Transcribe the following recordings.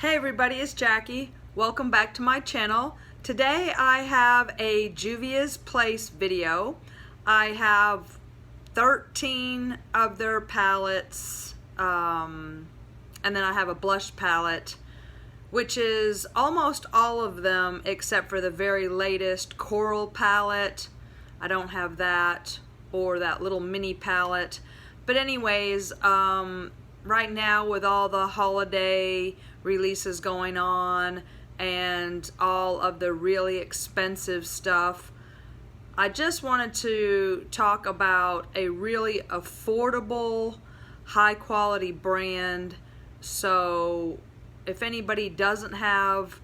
Hey everybody, it's Jackie. Welcome back to my channel. Today I have a JUVIA'S Place video. I have 13 of their palettes, and then I have a blush palette, which is almost all of them except for the very latest coral palette. I don't have that, or that little mini palette. But anyways, right now with all the holiday releases going on and all of the really expensive stuff, I just wanted to talk about a really affordable, high quality brand. So if anybody doesn't have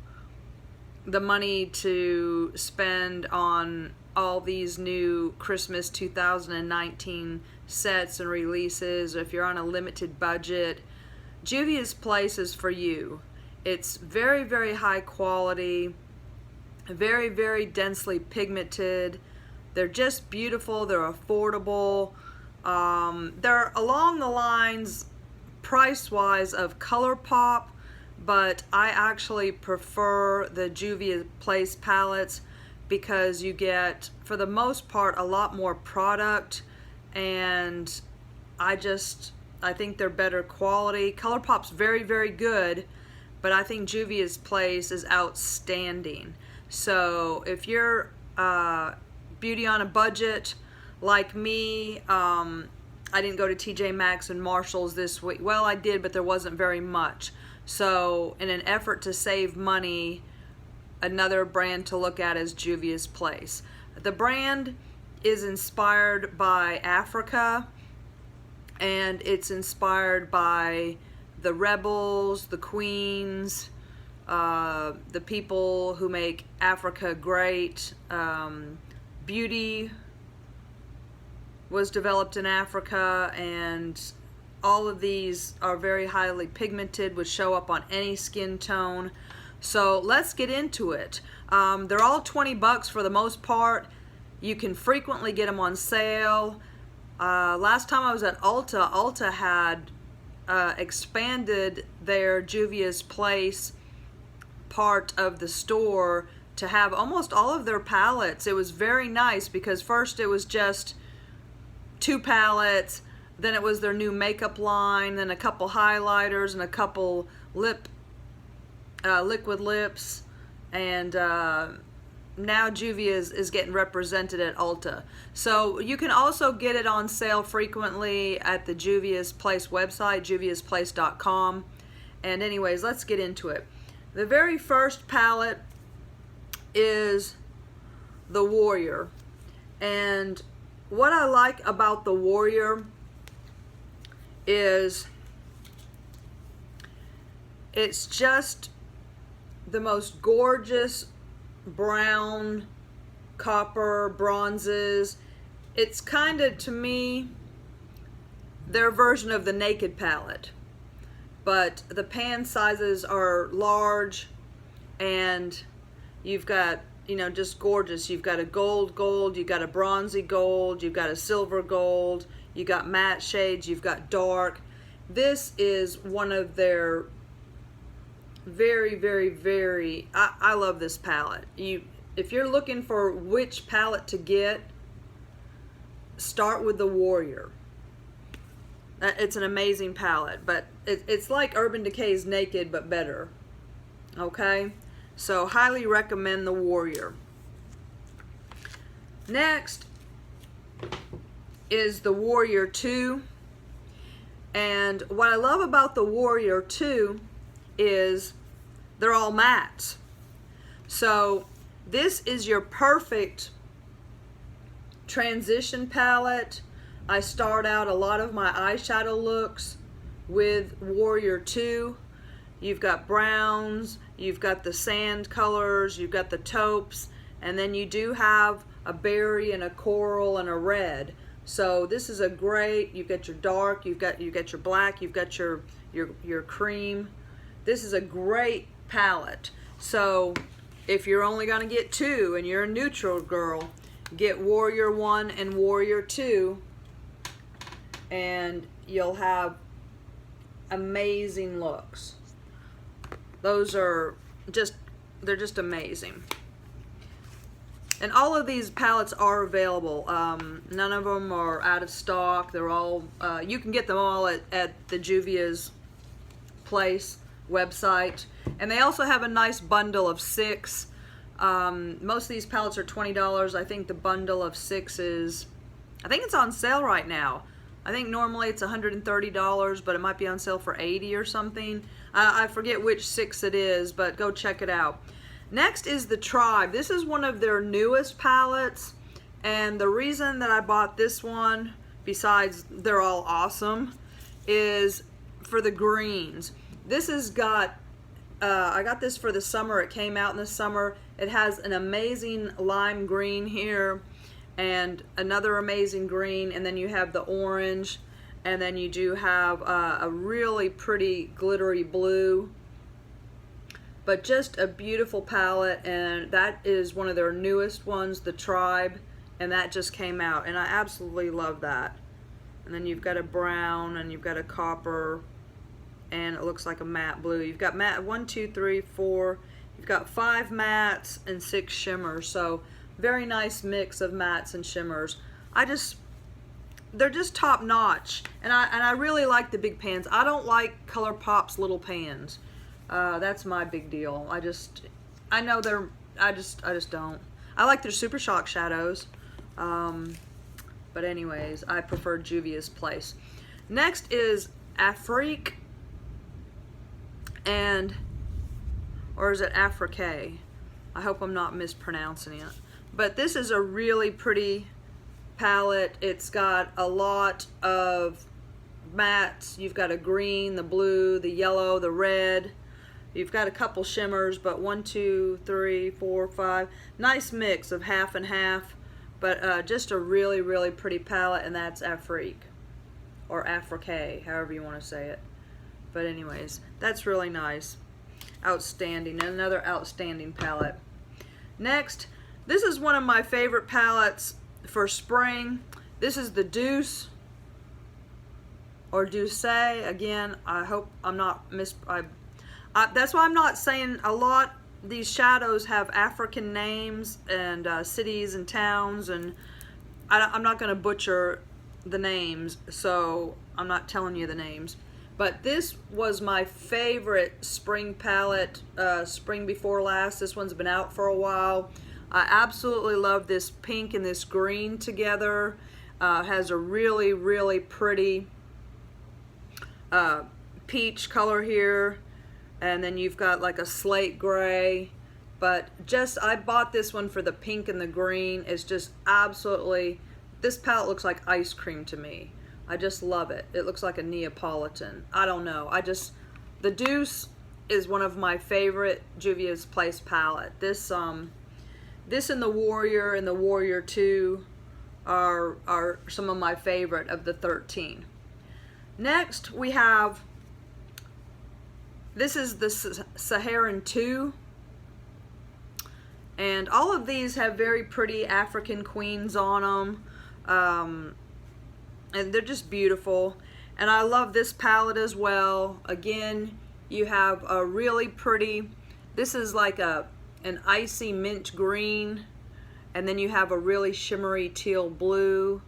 the money to spend on all these new Christmas 2019 sets and releases, or if you're on a limited budget, JUVIA'S Place is for you. It's very, very high quality, very, very densely pigmented. They're just beautiful, they're affordable. They're along the lines, price-wise, of ColourPop, but I actually prefer the JUVIA'S Place palettes because you get, for the most part, a lot more product, and I think they're better quality. ColourPop's very, very good, but I think JUVIA'S Place is outstanding. So if you're beauty on a budget like me, I didn't go to TJ Maxx and Marshall's this week. Well, I did, but there wasn't very much. So in an effort to save money, another brand to look at is JUVIA'S Place. The brand is inspired by Africa, and it's inspired by the rebels, the queens, the people who make Africa great. Beauty was developed in Africa, and all of these are very highly pigmented, would show up on any skin tone. So let's get into it. They're all 20 bucks for the most part. You can frequently get them on sale. Last time I was at Ulta had expanded their JUVIA'S Place part of the store to have almost all of their palettes. It was very nice because first it was just 2 palettes, then it was their new makeup line, then a couple highlighters and a couple liquid lips, and now JUVIA'S is getting represented at Ulta. So you can also get it on sale frequently at the JUVIA'S Place website, juviasplace.com. And anyways, let's get into it. The very first palette is the Warrior. And what I like about the Warrior is it's just the most gorgeous brown, copper, bronzes. It's kind of, to me, their version of the Naked palette, but the pan sizes are large, and you've got, you know, just gorgeous. You've got a gold, you've got a bronzy gold, you've got a silver gold, you got matte shades, you've got dark. This is one of their very, very, very, I love this palette. If you're looking for which palette to get, start with the Warrior. It's an amazing palette, but it's like Urban Decay's Naked, but better. Okay? So highly recommend the Warrior. Next is the Warrior 2. And what I love about the Warrior 2 is they're all mattes. So this is your perfect transition palette. I start out a lot of my eyeshadow looks with Warrior 2. You've got browns, you've got the sand colors, you've got the taupes, and then you do have a berry and a coral and a red. So this is a great, you've got your dark, you've got your black, you've got your cream. This is a great palette. So if you're only going to get 2 and you're a neutral girl, get Warrior 1 and Warrior 2, and you'll have amazing looks. Those are just, they're just amazing. And all of these palettes are available. None of them are out of stock. They're all, you can get them all at the JUVIA'S place website. And they also have a nice bundle of 6. Most of these palettes are $20. I think the bundle of 6 is, I think it's on sale right now. I think normally it's $130, but it might be on sale for $80 or something. I forget which 6 it is, but go check it out. Next is the Tribe. This is one of their newest palettes, and the reason that I bought this one, besides they're all awesome, is for the greens. This has got, I got this for the summer. It came out in the summer. It has an amazing lime green here, and another amazing green, and then you have the orange, and then you do have a really pretty glittery blue. But just a beautiful palette, and that is one of their newest ones, the Tribe, and that just came out, and I absolutely love that. And then you've got a brown, and you've got a copper, and it looks like a matte blue. You've got matte 1, 2, 3, 4. You've got 5 mattes and 6 shimmers, so very nice mix of mattes and shimmers. They're just top notch, and I really like the big pans. I don't like ColourPop's little pans. That's my big deal. I know they're, I just don't. I like their Super Shock shadows, but anyways, I prefer JUVIA'S place. Next is Afrique, or is it Afrique? I hope I'm not mispronouncing it. But this is a really pretty palette. It's got a lot of mattes. You've got a green, the blue, the yellow, the red. You've got a couple shimmers, but 1, 2, 3, 4, 5. Nice mix of half and half, but just a really, really pretty palette, and that's Afrique, or Afrique, however you want to say it. But anyways, that's really nice. Outstanding. Another outstanding palette. Next, this is one of my favorite palettes for spring. This is the Douce, or Douce. Again, I hope I'm not that's why I'm not saying a lot. These shadows have African names and cities and towns, and I'm not going to butcher the names, so I'm not telling you the names. But this was my favorite spring palette, spring before last. This one's been out for a while. I absolutely love this pink and this green together. Has a really, really pretty peach color here. And then you've got like a slate gray. But I bought this one for the pink and the green. It's just absolutely, this palette looks like ice cream to me. I just love it. It looks like a Neapolitan. I don't know. The Douce is one of my favorite JUVIA'S place palette. This and the Warrior and the Warrior 2 are some of my favorite of the 13. Next we have, this is the Saharan 2. And all of these have very pretty African queens on them. And they're just beautiful. And I love this palette as well. Again, you have a really pretty, this is like an icy mint green. And then you have a really shimmery teal blue.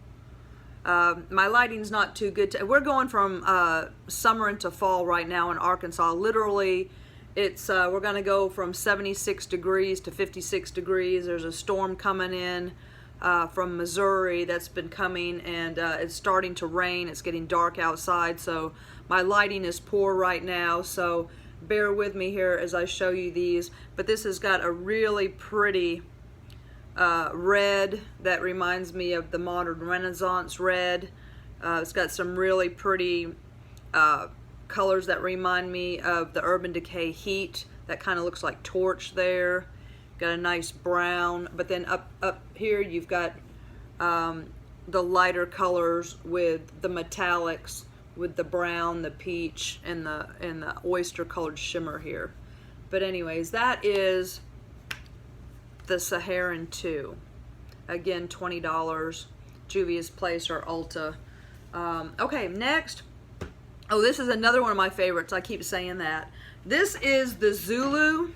My lighting's not too good. We're going from summer into fall right now in Arkansas. Literally, we're going to go from 76 degrees to 56 degrees. There's a storm coming in from Missouri that's been coming, and it's starting to rain. It's getting dark outside, so my lighting is poor right now, so bear with me here as I show you these. But this has got a really pretty red that reminds me of the modern Renaissance red. It's got some really pretty colors that remind me of the Urban Decay Heat. That kind of looks like torch there. Got a nice brown, but then up here you've got the lighter colors with the metallics, with the brown, the peach, and the oyster colored shimmer here. But anyways, that is the Saharan 2. Again, $20, JUVIA'S place or Ulta. Okay, next Oh, this is another one of my favorites. I keep saying that. This is the Zulu,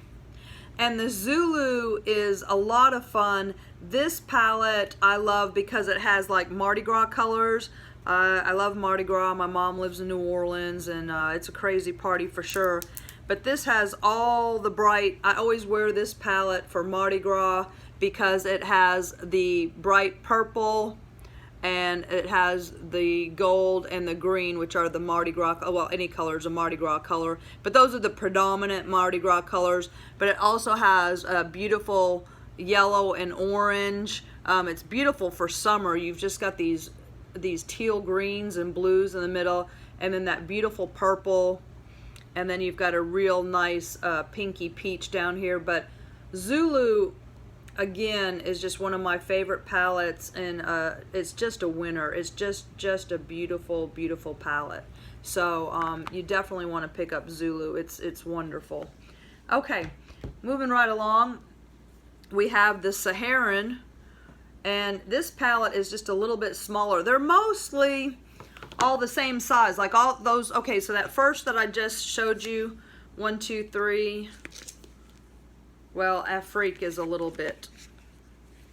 and the Zulu is a lot of fun. This palette I love because it has like Mardi Gras colors. I love Mardi Gras. My mom lives in New Orleans, and it's a crazy party for sure. But this has all the bright, I always wear this palette for Mardi Gras because it has the bright purple, and it has the gold and the green, which are the Mardi Gras, well, any color is a Mardi Gras color, but those are the predominant Mardi Gras colors. But it also has a beautiful yellow and orange. It's beautiful for summer. You've just got these teal greens and blues in the middle, and then that beautiful purple, and then you've got a real nice pinky peach down here. But Zulu, again, is just one of my favorite palettes, and it's just a winner. It's just a beautiful, beautiful palette. So you definitely want to pick up Zulu. It's wonderful. Okay, moving right along, we have the Saharan, and this palette is just a little bit smaller. They're mostly all the same size, like all those. Okay, so that first that I just showed you, 1, 2, 3. Well, Afrique is a little bit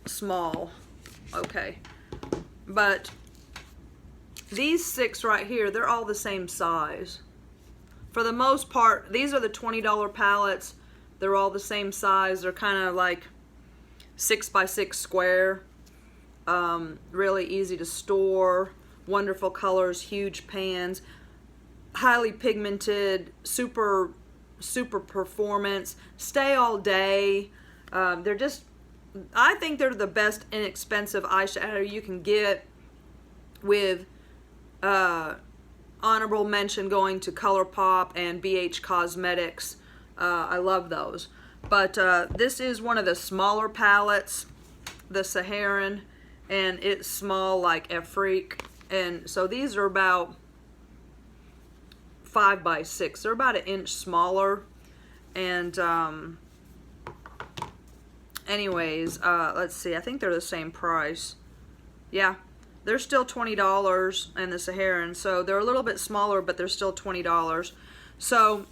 small, okay. But these 6 right here, they're all the same size. For the most part, these are the $20 palettes. They're all the same size. They're kind of like 6 by 6 square. Really easy to store. Wonderful colors, huge pans, highly pigmented, super performance, stay all day. They're just, I think they're the best inexpensive eyeshadow you can get, with honorable mention going to ColourPop and BH Cosmetics. I love those. But this is one of the smaller palettes, the Saharan, and it's small like Afrique. And so these are about 5 by 6. They're about 1 inch smaller. And anyways, let's see. I think they're the same price. Yeah, they're still $20, and the Saharan. So they're a little bit smaller, but they're still $20. So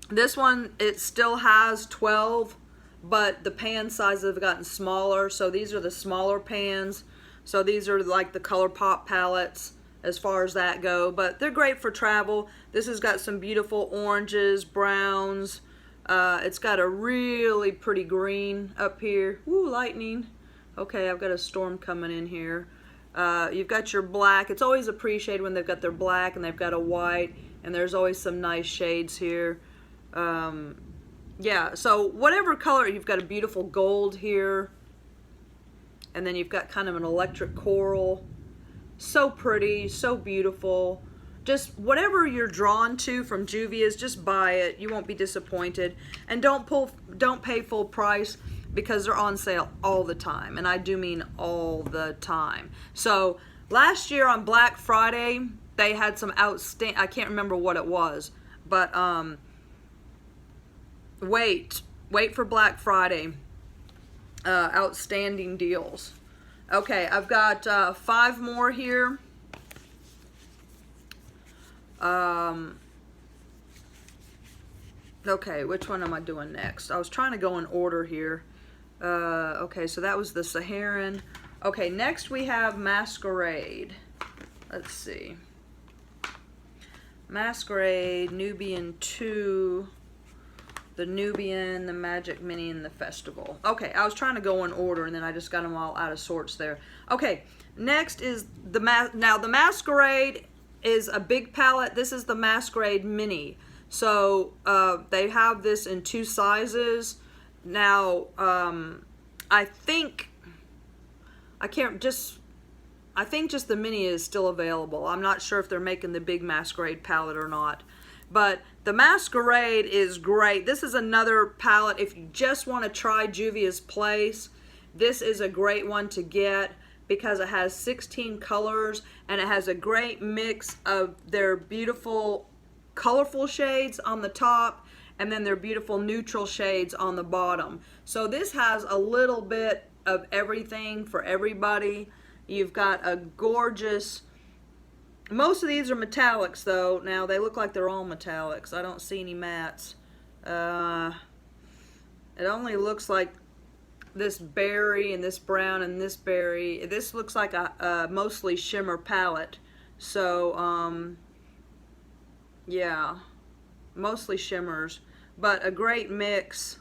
this one, it still has 12, but the pan sizes have gotten smaller. So these are the smaller pans. So these are like the ColourPop palettes as far as that go, but they're great for travel. This has got some beautiful oranges, browns. It's got a really pretty green up here. Woo, lightning. Okay, I've got a storm coming in here. You've got your black. It's always appreciated when they've got their black and they've got a white, and there's always some nice shades here. Yeah, so whatever color, you've got a beautiful gold here. And then you've got kind of an electric coral. So pretty, so beautiful. Just whatever you're drawn to from Juvia's, just buy it. You won't be disappointed. And don't pay full price, because they're on sale all the time. And I do mean all the time. So last year on Black Friday, they had some outstanding, I can't remember what it was, but wait for Black Friday. Outstanding deals. Okay, I've got 5 more here. Okay, which one am I doing next? I was trying to go in order here. Okay, so that was the Saharan. Okay, next we have Masquerade. Let's see. Masquerade, Nubian 2, the Nubian, the Magic Mini, and the Festival. Okay, I was trying to go in order, and then I just got them all out of sorts there. Okay, next is the now the Masquerade is a big palette. This is the Masquerade Mini. So they have this in 2 sizes. Now I think just the Mini is still available. I'm not sure if they're making the big Masquerade palette or not. But the Masquerade is great. This is another palette. If you just want to try Juvia's Place, this is a great one to get, because it has 16 colors, and it has a great mix of their beautiful colorful shades on the top, and then their beautiful neutral shades on the bottom. So this has a little bit of everything for everybody. You've got a gorgeous Most of these are metallics though. Now they look like they're all metallics. I don't see any mattes. It only looks like this berry and this brown and this berry. This looks like a mostly shimmer palette. So yeah, mostly shimmers, but a great mix.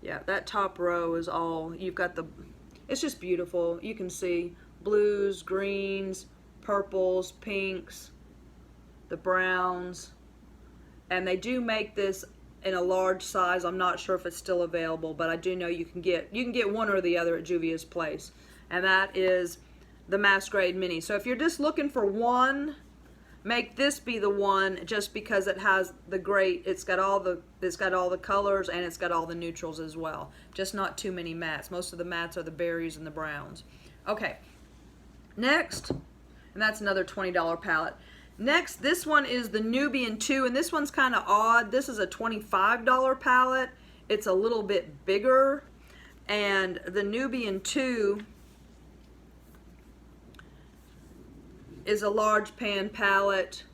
Yeah, that top row is all, you've got the, it's just beautiful. You can see blues, greens, purples, pinks, the browns, and they do make this in a large size. I'm not sure if it's still available, but I do know you can get one or the other at Juvia's Place, and that is the Masquerade Mini. So if you're just looking for one, make this be the one, just because it has the great, it's got all the colors and it's got all the neutrals as well. Just not too many mattes. Most of the mattes are the berries and the browns. Okay, next, and that's another $20 palette. Next, this one is the Nubian 2, and this one's kind of odd. This is a $25 palette. It's a little bit bigger, and the Nubian 2 is a large pan palette.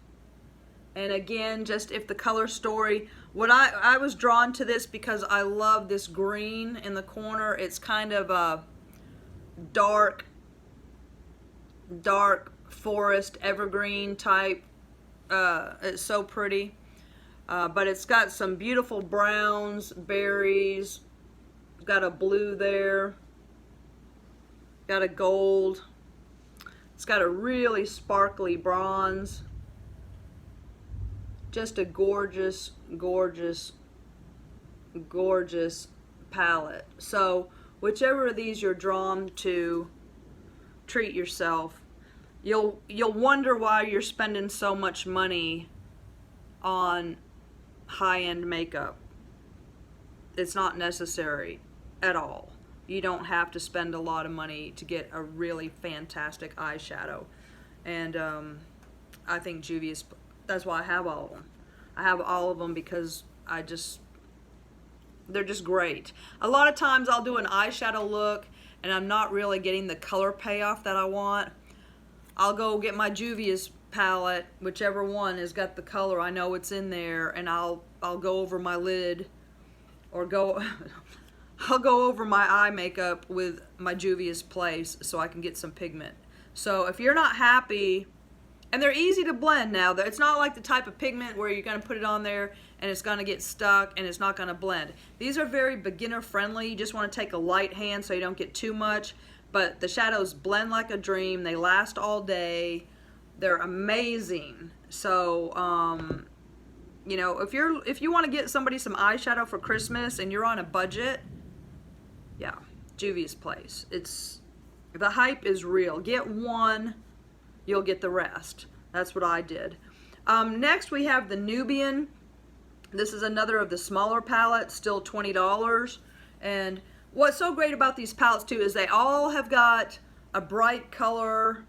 And again, just if the color story, what I was drawn to this because I love this green in the corner. It's kind of a dark forest evergreen type. It's so pretty, but it's got some beautiful browns, berries, got a blue there, got a gold, it's got a really sparkly bronze. Just a gorgeous, gorgeous, gorgeous palette. So whichever of these you're drawn to, treat yourself. You'll wonder why you're spending so much money on high-end makeup. It's not necessary at all. You don't have to spend a lot of money to get a really fantastic eyeshadow. And I think Juvia's, that's why I have all of them. I have all of them because they're just great. A lot of times I'll do an eyeshadow look and I'm not really getting the color payoff that I want. I'll go get my Juvia's palette, whichever one has got the color, I know it's in there, and I'll go over my lid, or I'll go over my eye makeup with my Juvia's Place so I can get some pigment. So if you're not happy, and they're easy to blend now, it's not like the type of pigment where you're going to put it on there and it's going to get stuck and it's not going to blend. These are very beginner friendly. You just want to take a light hand so you don't get too much. But the shadows blend like a dream. They last all day. They're amazing. So, you know, if you want to get somebody some eyeshadow for Christmas and you're on a budget, yeah, Juvia's Place. The hype is real. Get one, you'll get the rest. That's what I did. Next we have the Nubian. This is another of the smaller palettes, still $20. And what's so great about these palettes too is they all have got a bright color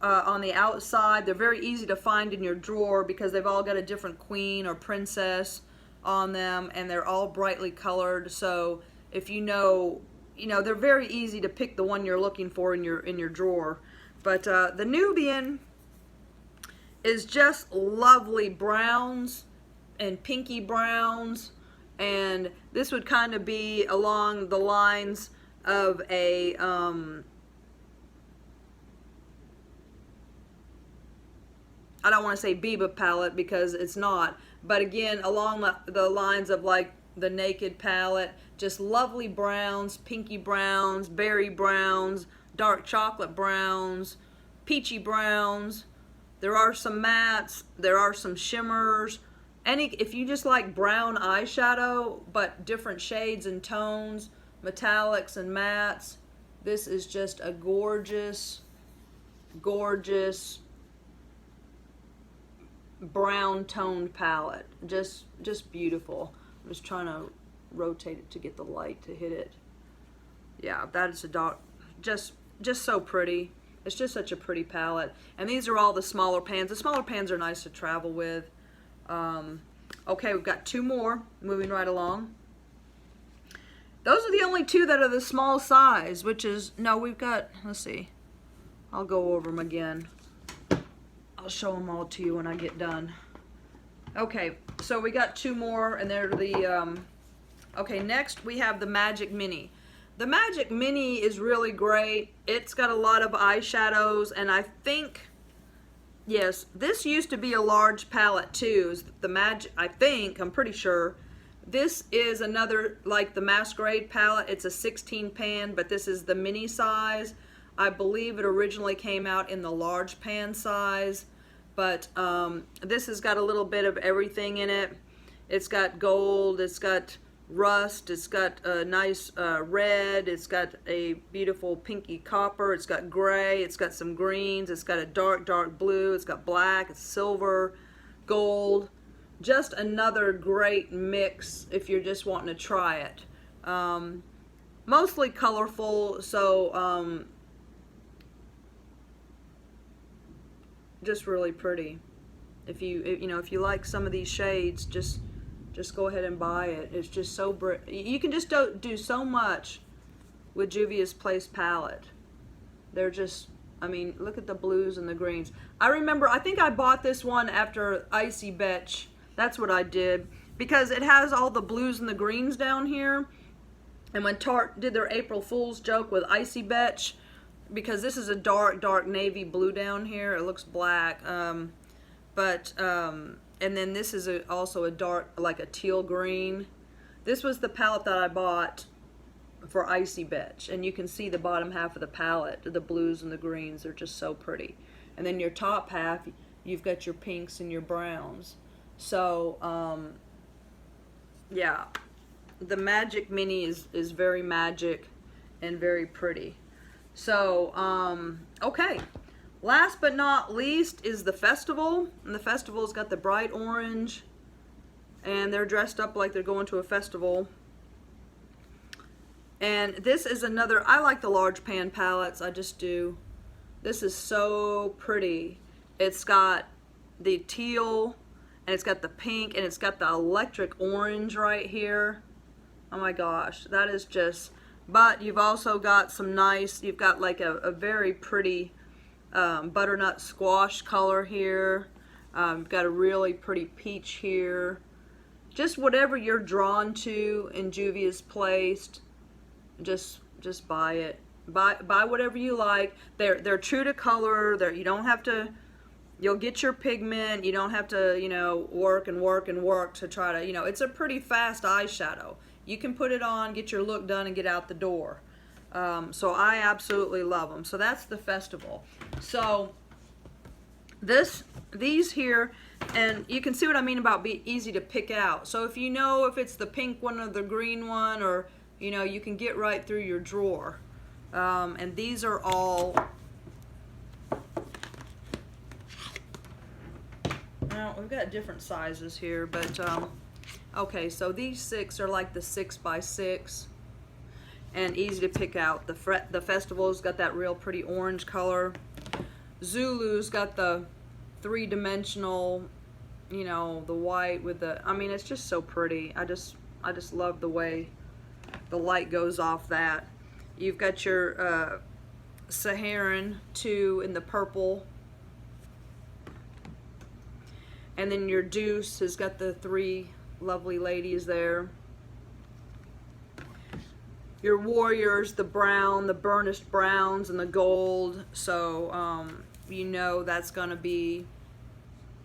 on the outside. They're very easy to find in your drawer because they've all got a different queen or princess on them, and they're all brightly colored. So if you know, they're very easy to pick the one you're looking for in your drawer. But the Nubian is just lovely browns and pinky browns. And this would kind of be along the lines of a, I don't want to say Biba palette because it's not, but again, along the lines of like the Naked palette, just lovely browns, pinky browns, berry browns, dark chocolate browns, peachy browns. There are some mattes, there are some shimmers. If you just like brown eyeshadow, but different shades and tones, metallics and mattes, this is just a gorgeous, gorgeous brown toned palette. Just beautiful. I'm just trying to rotate it to get the light to hit it. Yeah, that is just so pretty. It's just such a pretty palette. And these are all the smaller pans. The smaller pans are nice to travel with. Okay, we've got two more, moving right along. Those are the only two that are the small size, which is, no, we've got, let's see, I'll go over them again. I'll show them all to you when I get done. Okay, so we got 2 more, and they're the, okay, next we have the Magic Mini. The Magic Mini is really great. It's got a lot of eyeshadows, and I think, yes, this used to be a large palette too. The Magic, I think, I'm pretty sure. This is another, like the Masquerade palette. It's a 16 pan, but this is the mini size. I believe it originally came out in the large pan size, but this has got a little bit of everything in it. It's got gold, it's got rust, it's got a nice red, it's got a beautiful pinky copper, it's got gray, it's got some greens, it's got a dark blue, it's got black, it's silver, gold. Just another great mix if you're just wanting to try it. Mostly colorful, so just really pretty. If you like some of these shades, just go ahead and buy it. It's just so you can just do so much with Juvia's Place palette. They're just, I mean, look at the blues and the greens. I remember, I think I bought this one after Icy Betch. That's what I did, because it has all the blues and the greens down here. And when Tarte did their April Fool's joke with Icy Betch, because this is a dark navy blue down here, it looks black, and then this is also a dark, like a teal green. This was the palette that I bought for Icy Betch, and you can see the bottom half of the palette, the blues and the greens are just so pretty. And then your top half, you've got your pinks and your browns. So yeah, the Magic Mini is very magic and very pretty. So okay, last but not least is the Festival, and the Festival's got the bright orange, and they're dressed up like they're going to a festival. And this is another, I like the large pan palettes, I just do. This is so pretty. It's got the teal, and it's got the pink, and it's got the electric orange right here. Oh my gosh, that is just, but you've also got some nice, you've got like a very pretty butternut squash color here. You've got a really pretty peach here. Just whatever you're drawn to in Juvia's Place, just buy it. Buy whatever you like. They're true to color. You don't have to, you'll get your pigment. You don't have to, you know, work to try to, you know, it's a pretty fast eyeshadow. You can put it on, get your look done, and get out the door. So I absolutely love them. So that's the Festival. So these here, and you can see what I mean about be easy to pick out. So if you know if it's the pink one or the green one, or you know, you can get right through your drawer. And these are all, now we've got different sizes here, but okay, so these 6 are like the 6x6 and easy to pick out. The Festival's got that real pretty orange color. Zulu's got the 3-dimensional, you know, the white with the, I mean, it's just so pretty. I just love the way the light goes off that. You've got your Saharan 2 in the purple. And then your Douce has got the 3 lovely ladies there. Your Warriors, the brown, the burnished browns and the gold. So you know that's gonna be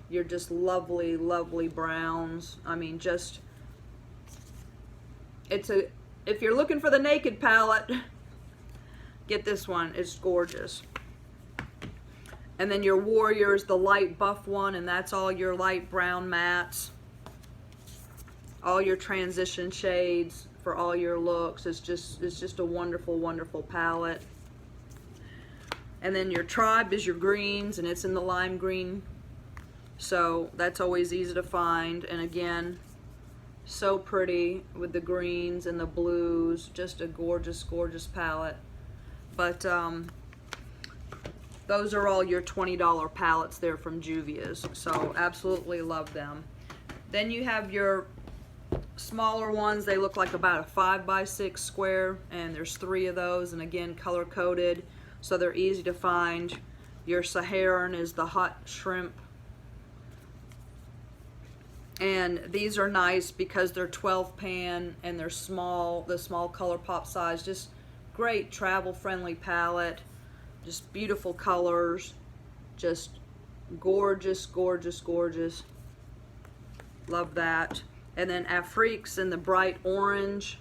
your just lovely, lovely browns. I mean, just, if you're looking for the naked palette, get this one. It's gorgeous. And then your Warriors, the light buff one, and that's all your light brown mattes. All your transition shades for all your looks. It's just a wonderful, wonderful palette. And then your Tribe is your greens, and it's in the lime green. So that's always easy to find. And again, so pretty with the greens and the blues. Just a gorgeous, gorgeous palette. But those are all your $20 palettes there from Juvia's. So absolutely love them. Then you have your smaller ones. They look like about a 5x6 square, and there's 3 of those, and again color coded, so they're easy to find. Your Saharan is the hot shrimp. And these are nice because they're 12 pan and they're small, the small color pop size. Just great travel friendly palette. Just beautiful colors. Just gorgeous, gorgeous, gorgeous. Love that. And then Afrique's in the bright orange.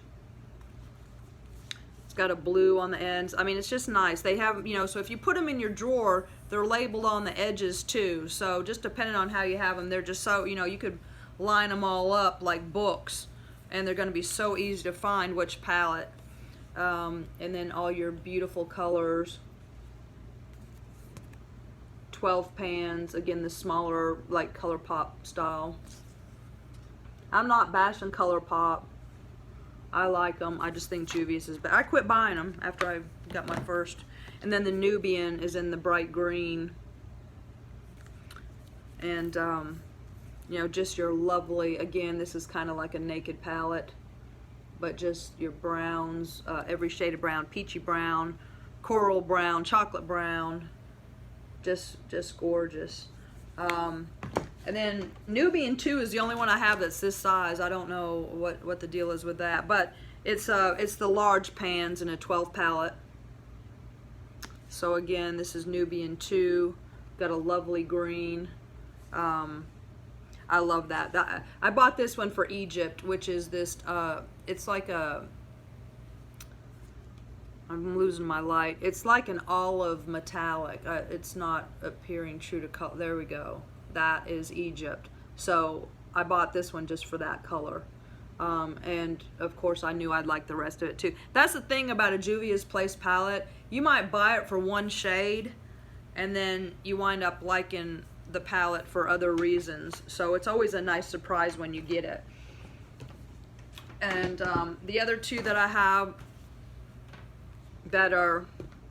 It's got a blue on the ends. I mean, it's just nice. They have, you know, so if you put them in your drawer, they're labeled on the edges too. So just depending on how you have them, they're just so, you know, you could line them all up like books, and they're going to be so easy to find which palette. And then all your beautiful colors. 12 pans, again the smaller like color pop style. I'm not bashing color pop. I like them. I just think Juvia's is better. I quit buying them after I got my first. And then the Nubian is in the bright green. And you know, just your lovely, again, this is kind of like a naked palette, but just your browns, every shade of brown, peachy brown, coral brown, chocolate brown, just gorgeous. And then Nubian 2 is the only one I have that's this size. I don't know what the deal is with that, but it's the large pans in a 12 palette. So again, this is Nubian 2, got a lovely green. I love that. I bought this one for Egypt, which is this, it's like a, I'm losing my light. It's like an olive metallic. It's not appearing true to color. There we go. That is Egypt. So I bought this one just for that color. And of course I knew I'd like the rest of it too. That's the thing about a Juvia's Place palette. You might buy it for one shade and then you wind up liking the palette for other reasons. So it's always a nice surprise when you get it. And the other two that I have that are,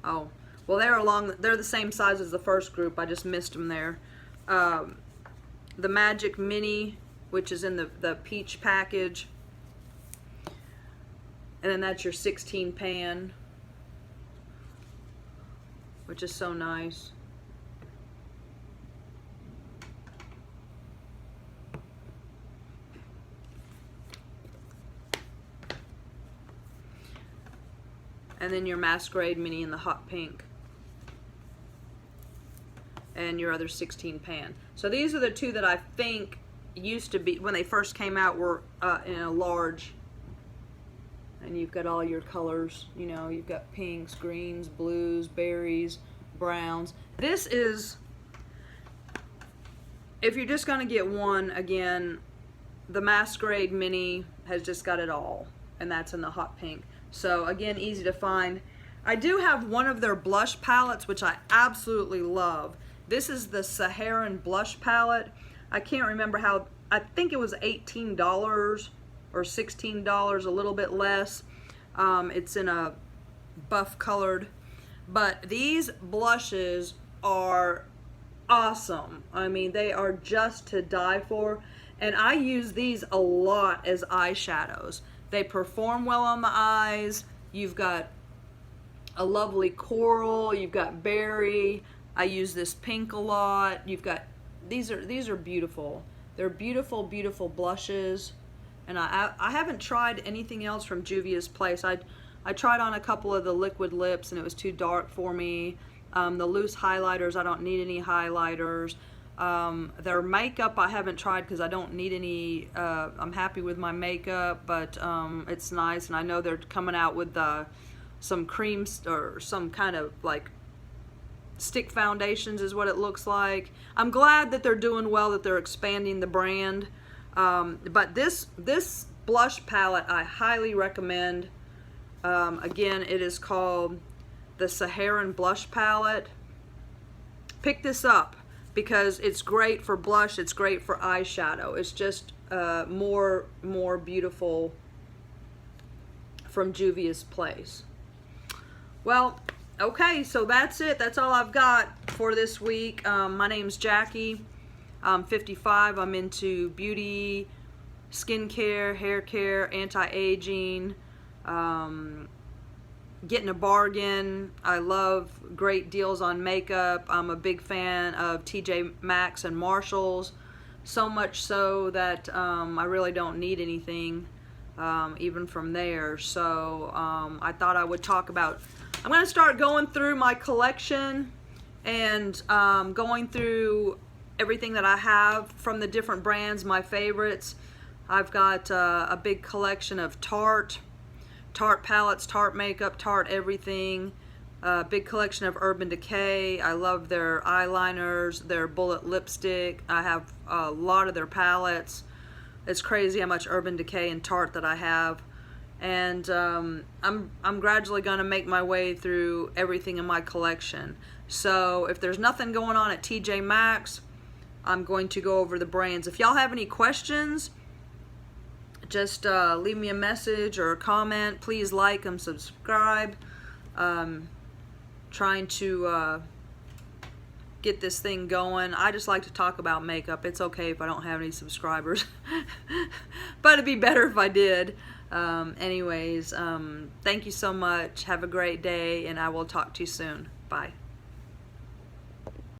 oh, well, they're the same size as the first group. I just missed them there. The Magic Mini, which is in the peach package. And then that's your 16 pan, which is so nice. And then your Masquerade Mini in the hot pink. And your other 16 pan. So these are the two that I think used to be, when they first came out, were in a large. And you've got all your colors, you know, you've got pinks, greens, blues, berries, browns. This is, if you're just gonna get one, again, the Masquerade Mini has just got it all. And that's in the hot pink. So again, easy to find. I do have one of their blush palettes, which I absolutely love. This is the Saharan blush palette. I can't remember how, I think it was $18 or $16, a little bit less. It's in a buff colored, but these blushes are awesome. I mean, they are just to die for. And I use these a lot as eyeshadows. They perform well on the eyes. You've got a lovely coral, you've got berry. I use this pink a lot. You've got, these are beautiful. They're beautiful, beautiful blushes. And I haven't tried anything else from Juvia's Place. I tried on a couple of the liquid lips and it was too dark for me. The loose highlighters, I don't need any highlighters. Their makeup I haven't tried because I don't need any. I'm happy with my makeup, but it's nice. And I know they're coming out with some creams or some kind of like stick foundations is what it looks like. I'm glad that they're doing well, that they're expanding the brand. But this blush palette I highly recommend. Again, it is called the Saharan Blush Palette. Pick this up because it's great for blush, it's great for eyeshadow. It's just more beautiful from Juvia's Place. Well, okay, so that's it. That's all I've got for this week. My name's Jackie. I'm 55. I'm into beauty, skincare, hair care, anti-aging, getting a bargain. I love great deals on makeup. I'm a big fan of TJ Maxx and Marshalls, so much so that I really don't need anything even from there. So I thought I would talk about, I'm going to start going through my collection and going through everything that I have from the different brands, my favorites. I've got a big collection of Tarte palettes, Tarte makeup, Tarte everything. Big collection of Urban Decay. I love their eyeliners, their bullet lipstick. I have a lot of their palettes. It's crazy how much Urban Decay and Tarte that I have. And I'm gradually going to make my way through everything in my collection. So if there's nothing going on at TJ Maxx, I'm going to go over the brands. If y'all have any questions, just leave me a message or a comment. Please like and subscribe. Trying to get this thing going. I just like to talk about makeup. It's okay if I don't have any subscribers, but it'd be better if I did. Anyways, thank you so much. Have a great day, and I will talk to you soon. Bye.